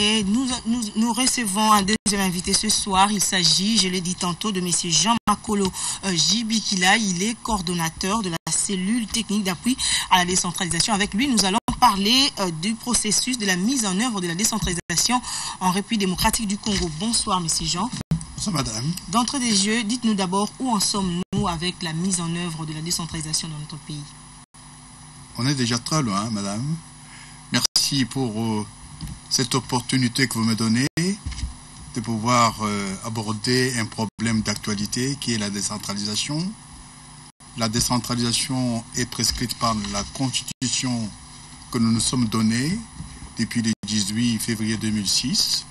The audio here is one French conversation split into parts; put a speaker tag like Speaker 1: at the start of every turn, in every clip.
Speaker 1: Et nous recevons un deuxième invité ce soir. Il s'agit, je l'ai dit tantôt, de M. Jean Makolo Jibikila. Il est coordonnateur de la cellule technique d'appui à la décentralisation. Avec lui, nous allons parler du processus de la mise en œuvre de la décentralisation en République démocratique du Congo. Bonsoir, M. Jean.
Speaker 2: Bonsoir, madame.
Speaker 1: D'entrée des jeux, dites-nous d'abord où en sommes-nous avec la mise en œuvre de la décentralisation dans notre pays.
Speaker 2: On est déjà très loin, madame. Merci pour cette opportunité que vous me donnez de pouvoir aborder un problème d'actualité qui est la décentralisation. La décentralisation est prescrite par la Constitution que nous nous sommes donnée depuis le 18 février 2006.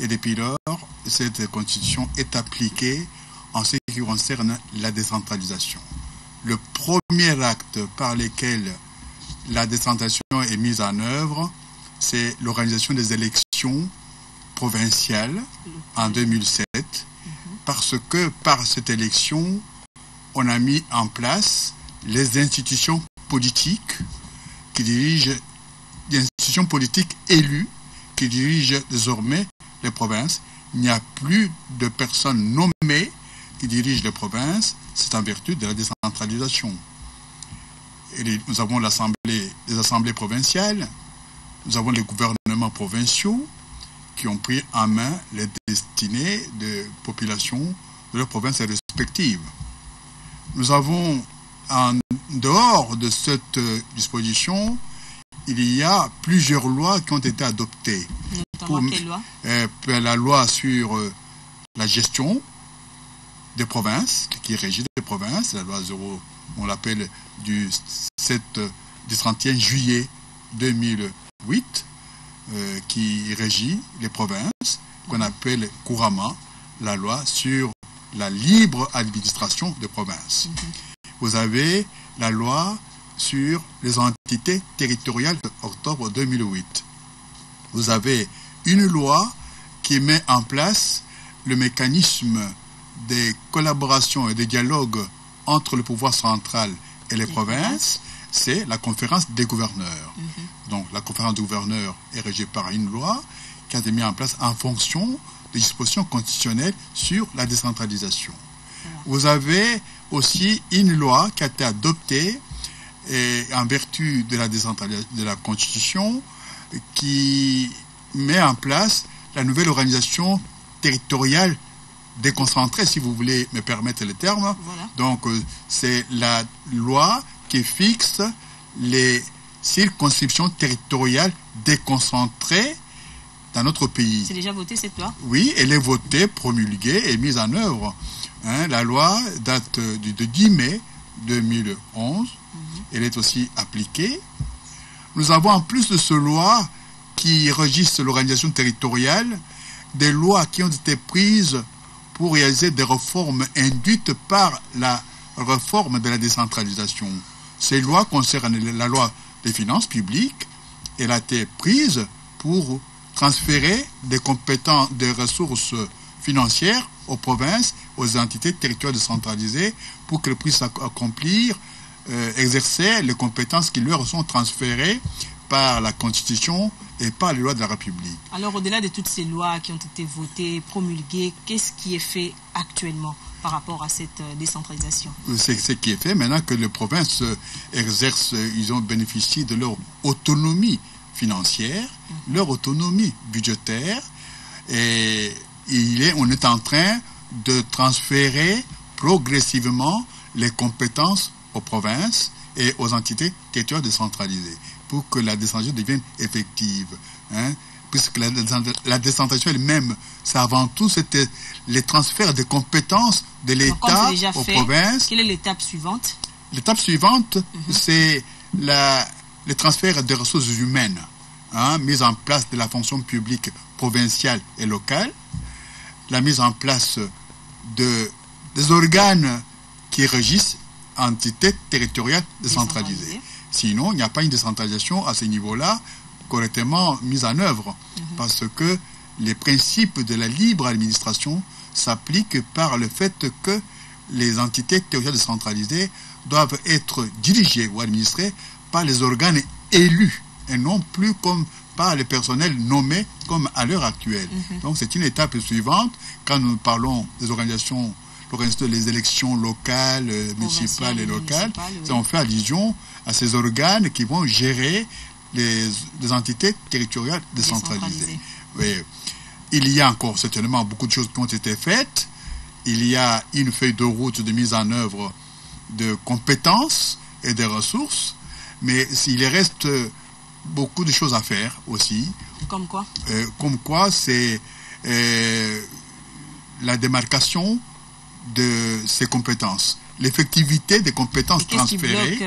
Speaker 2: Et depuis lors, cette Constitution est appliquée en ce qui concerne la décentralisation. Le premier acte par lequel la décentralisation est mise en œuvre, c'est l'organisation des élections provinciales en 2007, parce que par cette élection, on a mis en place les institutions politiques qui dirigent, des institutions politiques élues qui dirigent désormais les provinces. Il n'y a plus de personnes nommées qui dirigent les provinces, c'est en vertu de la décentralisation. Et nous avons les assemblées provinciales, nous avons les gouvernements provinciaux qui ont pris en main les destinées des populations de leurs provinces respectives. Nous avons, en dehors de cette disposition, il y a plusieurs lois qui ont été adoptées.
Speaker 1: Notamment quelle loi ?
Speaker 2: La loi sur la gestion des provinces, qui régit les provinces, la loi 0, on l'appelle du 31 juillet 2008, qui régit les provinces, qu'on appelle couramment la loi sur la libre administration des provinces. Vous avez la loi sur les entités territoriales d'octobre 2008. Vous avez une loi qui met en place le mécanisme des collaborations et des dialogues entre le pouvoir central et les provinces, c'est la conférence des gouverneurs. Donc la conférence des gouverneurs est régie par une loi qui a été mise en place en fonction des dispositions constitutionnelles sur la décentralisation. Vous avez aussi une loi qui a été adoptée en vertu de la Constitution qui met en place la nouvelle organisation territoriale déconcentrée, si vous voulez me permettre le terme.
Speaker 1: Voilà.
Speaker 2: Donc, c'est la loi qui fixe les circonscriptions territoriales déconcentrées dans notre pays.
Speaker 1: C'est déjà voté cette loi ?
Speaker 2: Oui, elle est votée, promulguée et mise en œuvre. La loi date du 10 mai 2011. Elle est aussi appliquée. Nous avons en plus de ces lois qui régissent l'organisation territoriale, des lois qui ont été prises pour réaliser des réformes induites par la réforme de la décentralisation. Ces lois concernent la loi des finances publiques. Elle a été prise pour transférer des compétences, des ressources financières aux provinces, aux entités territoriales décentralisées pour qu'elles puissent accomplir, exercer les compétences qui leur sont transférées par la Constitution et par les lois de la République.
Speaker 1: Alors, au-delà de toutes ces lois qui ont été votées, promulguées, qu'est-ce qui est fait actuellement par rapport à cette décentralisation?
Speaker 2: C'est ce qui est fait maintenant que les provinces exercent, ils ont bénéficié de leur autonomie financière, leur autonomie budgétaire, et on est en train de transférer progressivement les compétences aux provinces et aux entités territoriales décentralisées pour que la décentralisation devienne effective. Puisque la décentralisation elle-même, c'est avant tout les transferts de compétences de l'État aux provinces.
Speaker 1: Quelle est l'étape suivante?
Speaker 2: L'étape suivante, c'est le transfert des ressources humaines, mise en place de la fonction publique provinciale et locale, la mise en place des organes qui régissent entités territoriales décentralisées. Sinon, il n'y a pas une décentralisation à ce niveau-là correctement mise en œuvre, parce que les principes de la libre administration s'appliquent par le fait que les entités territoriales décentralisées doivent être dirigées ou administrées par les organes élus et non plus comme par les personnels nommés comme à l'heure actuelle. Donc c'est une étape suivante quand nous parlons des organisations, les élections locales, municipales et locales. Oui. On fait allusion à ces organes qui vont gérer les entités territoriales décentralisées. Oui. Il y a encore certainement beaucoup de choses qui ont été faites. Il y a une feuille de route de mise en œuvre de compétences et de ressources, mais il reste beaucoup de choses à faire aussi.
Speaker 1: Comme quoi?
Speaker 2: Comme quoi, c'est la démarcation de ces compétences, l'effectivité des compétences transférées.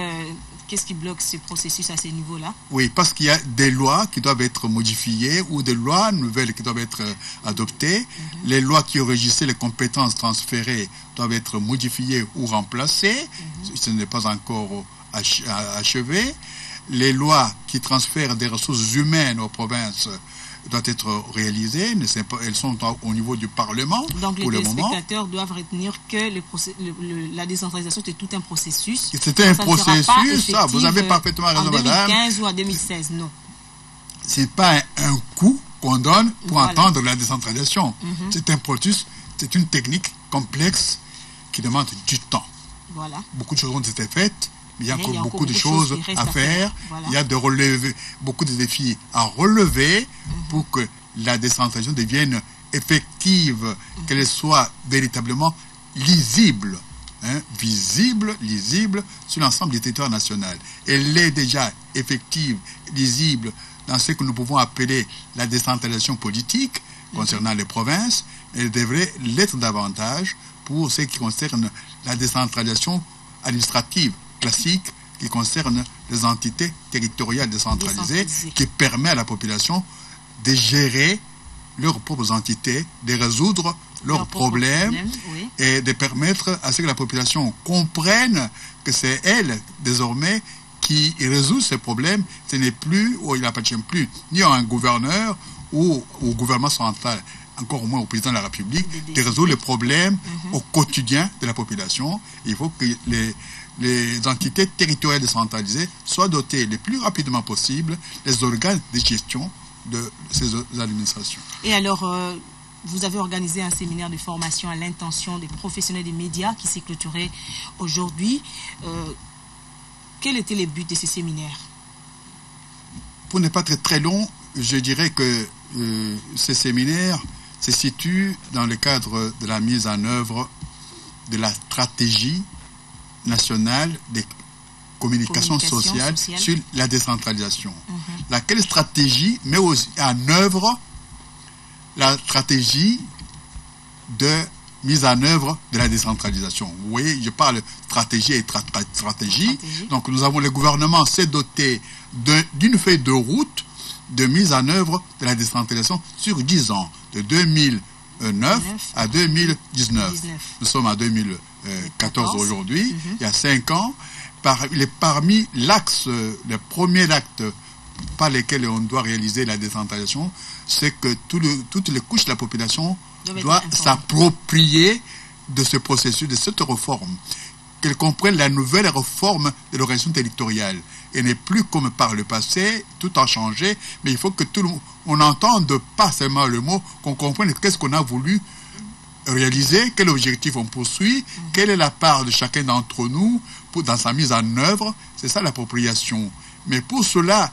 Speaker 1: Qu'est-ce qui bloque ce processus à ce niveau-là?
Speaker 2: Oui, parce qu'il y a des lois qui doivent être modifiées ou des lois nouvelles qui doivent être adoptées. Les lois qui régissaient les compétences transférées doivent être modifiées ou remplacées. Ce n'est pas encore achevé. Les lois qui transfèrent des ressources humaines aux provinces doivent être réalisées. Elles sont au niveau du Parlement.
Speaker 1: Donc les téléspectateurs doivent retenir que la décentralisation c'est tout un processus.
Speaker 2: C'était un processus, ça, vous avez parfaitement raison, madame.
Speaker 1: En 2015 ou en 2016, non.
Speaker 2: Ce n'est pas un coup qu'on donne pour entendre la décentralisation. C'est un processus, c'est une technique complexe qui demande du temps.
Speaker 1: Voilà.
Speaker 2: Beaucoup de choses ont été faites. Il y a encore beaucoup de choses à faire. Voilà. Il y a beaucoup de défis à relever pour que la décentralisation devienne effective, qu'elle soit véritablement lisible, visible, lisible sur l'ensemble du territoire national. Elle est déjà effective, lisible dans ce que nous pouvons appeler la décentralisation politique concernant les provinces. Elle devrait l'être davantage pour ce qui concerne la décentralisation administrative classique qui concerne les entités territoriales décentralisées, qui permet à la population de gérer leurs propres entités, de résoudre leurs problèmes oui. Et de permettre à ce que la population comprenne que c'est elle, désormais, qui résout ces problèmes. Ce n'est plus, ou il n'appartient plus, ni à un gouverneur ou au gouvernement central, encore moins au président de la République, de résoudre les problèmes au quotidien de la population. Il faut que les entités territoriales décentralisées soient dotées le plus rapidement possible des organes de gestion de ces administrations.
Speaker 1: Et alors, vous avez organisé un séminaire de formation à l'intention des professionnels des médias qui s'est clôturé aujourd'hui. Quel était le but de ces séminaires?
Speaker 2: Pour ne pas être très long, je dirais que ces séminaires se situent dans le cadre de la mise en œuvre de la stratégie nationale des communications sociales sur la décentralisation. Laquelle stratégie met en œuvre la stratégie de mise en œuvre de la décentralisation. Vous voyez, je parle stratégie et stratégie. Donc le gouvernement s'est doté d'une feuille de route de mise en œuvre de la décentralisation sur 10 ans, de 2009 à 2019. Nous sommes en 2014 aujourd'hui, il y a 5 ans. Parmi l'axe, le premier acte par lequel on doit réaliser la décentralisation, c'est que toutes les couches de la population doivent s'approprier de ce processus, de cette réforme, qu'elles comprennent la nouvelle réforme de l'organisation territoriale. Et n'est plus comme par le passé, tout a changé, mais il faut que on n'entende pas seulement le mot, qu'on comprenne qu'est-ce qu'on a voulu réaliser, quel objectif on poursuit, quelle est la part de chacun d'entre nous dans sa mise en œuvre. C'est ça l'appropriation. Mais pour cela,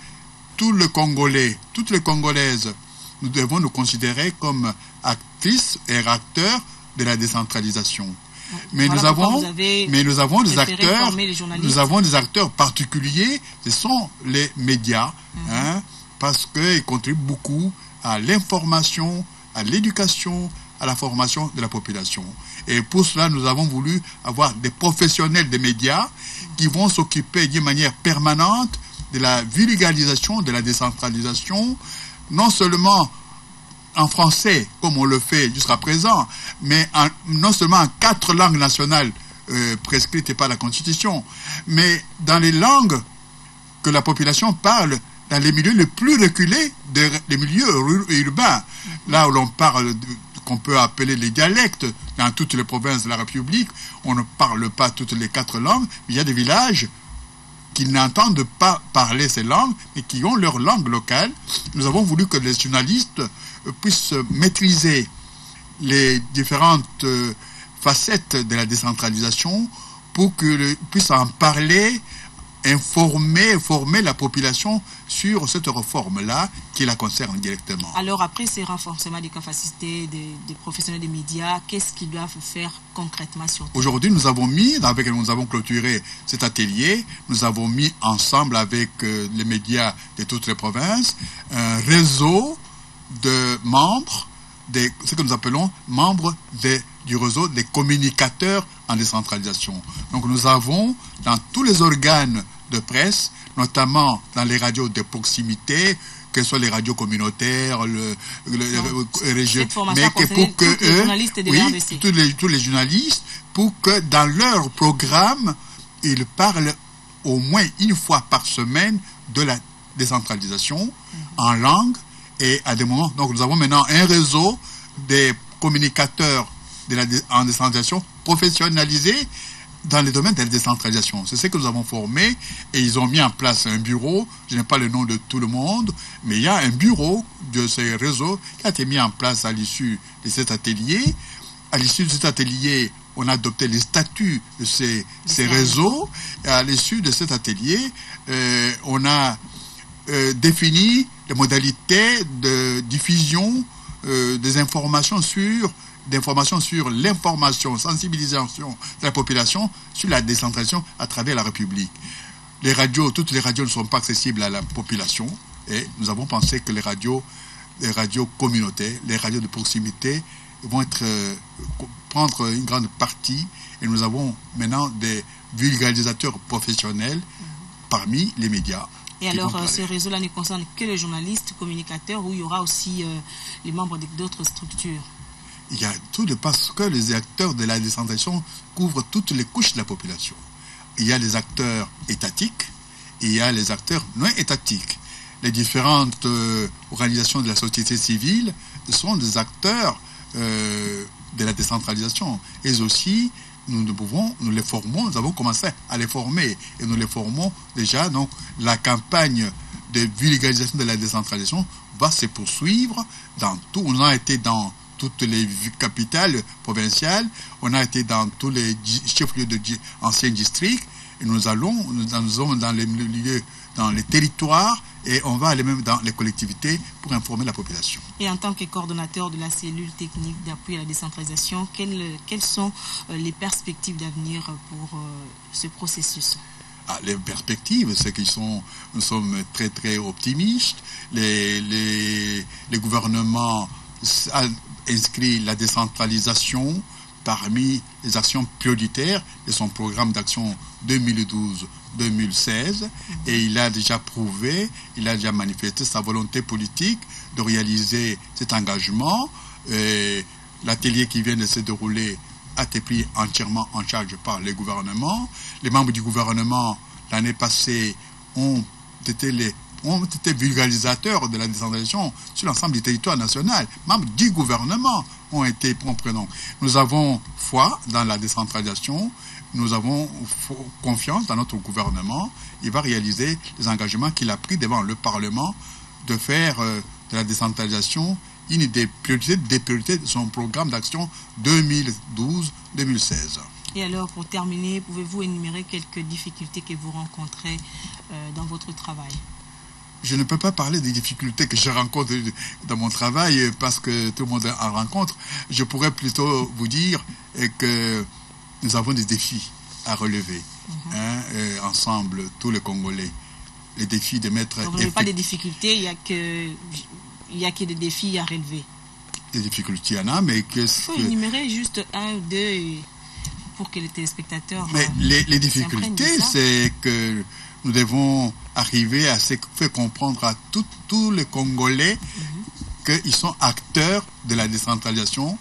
Speaker 2: tous les Congolais, toutes les Congolaises, nous devons nous considérer comme actrices et acteurs de la décentralisation. Mais nous avons des acteurs particuliers, ce sont les médias, parce qu'ils contribuent beaucoup à l'information, à l'éducation, à la formation de la population. Et pour cela, nous avons voulu avoir des professionnels des médias qui vont s'occuper d'une manière permanente de la vulgarisation, de la décentralisation, non seulement en français, comme on le fait jusqu'à présent, mais non seulement en 4 langues nationales prescrites par la Constitution, mais dans les langues que la population parle dans les milieux les plus reculés, les milieux urbains, là où l'on parle qu'on peut appeler les dialectes dans toutes les provinces de la République. On ne parle pas toutes les 4 langues, mais il y a des villages qui n'entendent pas parler ces langues, mais qui ont leur langue locale. Nous avons voulu que les journalistes puissent maîtriser les différentes facettes de la décentralisation pour qu'ils puissent en parler, former la population sur cette réforme-là qui la concerne directement.
Speaker 1: Alors après ces renforcements des capacités des professionnels des médias, qu'est-ce qu'ils doivent faire concrètement sur terre?
Speaker 2: Aujourd'hui, nous avons clôturé cet atelier, nous avons mis ensemble avec les médias de toutes les provinces un réseau de membres, ce que nous appelons membres du réseau des communicateurs en décentralisation. Donc nous avons dans tous les organes de presse, notamment dans les radios de proximité, que ce soit les radios communautaires, les régions, mais que pour que tous les journalistes, pour que dans leur programme, ils parlent au moins une fois par semaine de la décentralisation en langue et à des moments. Donc nous avons maintenant un réseau des communicateurs en décentralisation professionnalisés dans les domaines de la décentralisation. C'est ce que nous avons formé et ils ont mis en place un bureau. Je n'ai pas le nom de tout le monde, mais il y a un bureau de ces réseaux qui a été mis en place à l'issue de cet atelier. À l'issue de cet atelier, on a adopté les statuts de ces réseaux. Et à l'issue de cet atelier, on a défini les modalités de diffusion des informations sur l'information, sensibilisation de la population sur la décentralisation à travers la République. Toutes les radios ne sont pas accessibles à la population et nous avons pensé que les radios communautaires, les radios de proximité vont prendre une grande partie et nous avons maintenant des vulgarisateurs professionnels parmi les médias.
Speaker 1: Et alors, ce réseau-là ne concerne que les journalistes, communicateurs, ou il y aura aussi les membres d'autres structures?
Speaker 2: Il y a tout parce que les acteurs de la décentralisation couvrent toutes les couches de la population. Il y a les acteurs étatiques et il y a les acteurs non étatiques. Les différentes organisations de la société civile sont des acteurs de la décentralisation. Et aussi, nous les formons, nous avons commencé à les former et nous les formons déjà. Donc, la campagne de vulgarisation de la décentralisation va se poursuivre dans tout. On a été dans toutes les capitales provinciales, on a été dans tous les chefs-lieux anciens districts, et nous allons dans les milieux, dans les territoires, et on va aller même dans les collectivités pour informer la population.
Speaker 1: Et en tant que coordonnateur de la cellule technique d'appui à la décentralisation, quelles sont les perspectives d'avenir pour ce processus?
Speaker 2: Les perspectives, c'est nous sommes très très optimistes. Les gouvernements inscrit la décentralisation parmi les actions prioritaires de son programme d'action 2012-2016 et il a déjà manifesté sa volonté politique de réaliser cet engagement. L'atelier qui vient de se dérouler a été pris entièrement en charge par les gouvernements. Les membres du gouvernement l'année passée ont été vulgarisateurs de la décentralisation sur l'ensemble du territoire national. Membres du gouvernement ont été comprenants. Nous avons foi dans la décentralisation, nous avons confiance dans notre gouvernement. Il va réaliser les engagements qu'il a pris devant le Parlement de faire de la décentralisation une des priorités de son programme d'action 2012-2016.
Speaker 1: Et alors, pour terminer, pouvez-vous énumérer quelques difficultés que vous rencontrez dans votre travail?
Speaker 2: Je ne peux pas parler des difficultés que je rencontre dans mon travail parce que tout le monde en rencontre. Je pourrais plutôt vous dire que nous avons des défis à relever ensemble, tous les Congolais. Les défis de mettre...
Speaker 1: Donc, vous n'avez pas de difficultés, il y a que des défis à relever.
Speaker 2: Des difficultés, il y en a, mais que...
Speaker 1: Il faut énumérer juste un ou deux pour que les téléspectateurs...
Speaker 2: Mais les difficultés, c'est que nous devons arriver à faire comprendre à tous les Congolais qu'ils sont acteurs de la décentralisation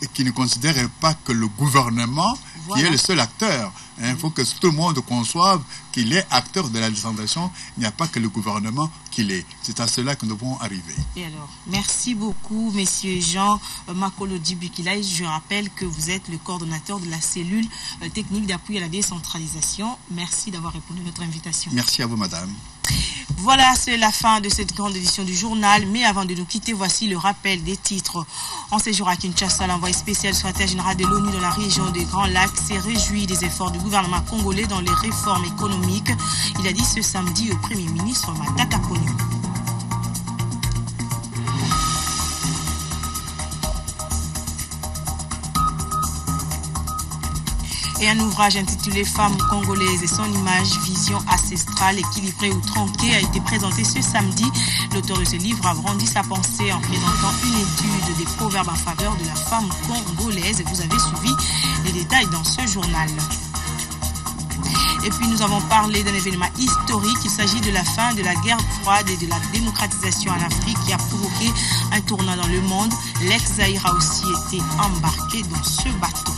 Speaker 2: et qui ne considère pas que le gouvernement qui est le seul acteur. Il faut que tout le monde conçoive qu'il est acteur de la décentralisation. Il n'y a pas que le gouvernement qui l'est. C'est à cela que nous devons arriver.
Speaker 1: Et alors, merci beaucoup, messieurs Jean Makolo Djibikila. Je rappelle que vous êtes le coordonnateur de la cellule technique d'appui à la décentralisation. Merci d'avoir répondu à notre invitation.
Speaker 2: Merci à vous, madame.
Speaker 1: Voilà, c'est la fin de cette grande édition du journal. Mais avant de nous quitter, voici le rappel des titres. En séjour à Kinshasa, l'envoyé spécial secrétaire général de l'ONU dans la région des Grands Lacs s'est réjoui des efforts du gouvernement congolais dans les réformes économiques. Il a dit ce samedi au Premier ministre Matata Ponyo. Et un ouvrage intitulé Femmes congolaises et son image, vision ancestrale, équilibrée ou tronquée a été présenté ce samedi. L'auteur de ce livre a brandi sa pensée en présentant une étude des proverbes en faveur de la femme congolaise. Et vous avez suivi les détails dans ce journal. Et puis nous avons parlé d'un événement historique. Il s'agit de la fin de la guerre froide et de la démocratisation en Afrique qui a provoqué un tournant dans le monde. L'ex-Zaïre a aussi été embarqué dans ce bateau.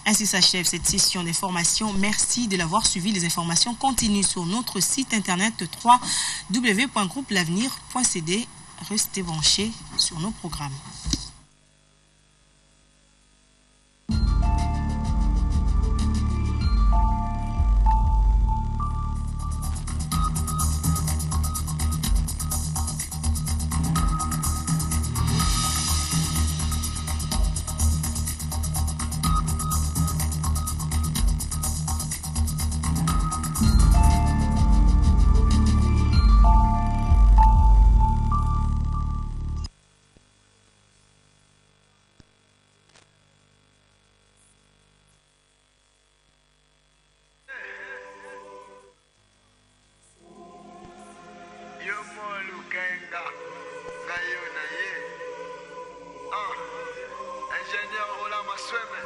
Speaker 1: Ainsi s'achève cette session d'information. Merci de l'avoir suivi. Les informations continuent sur notre site internet www.groupelavenir.cd. Restez branchés sur nos programmes.
Speaker 3: Ingénieur Roland Masweme.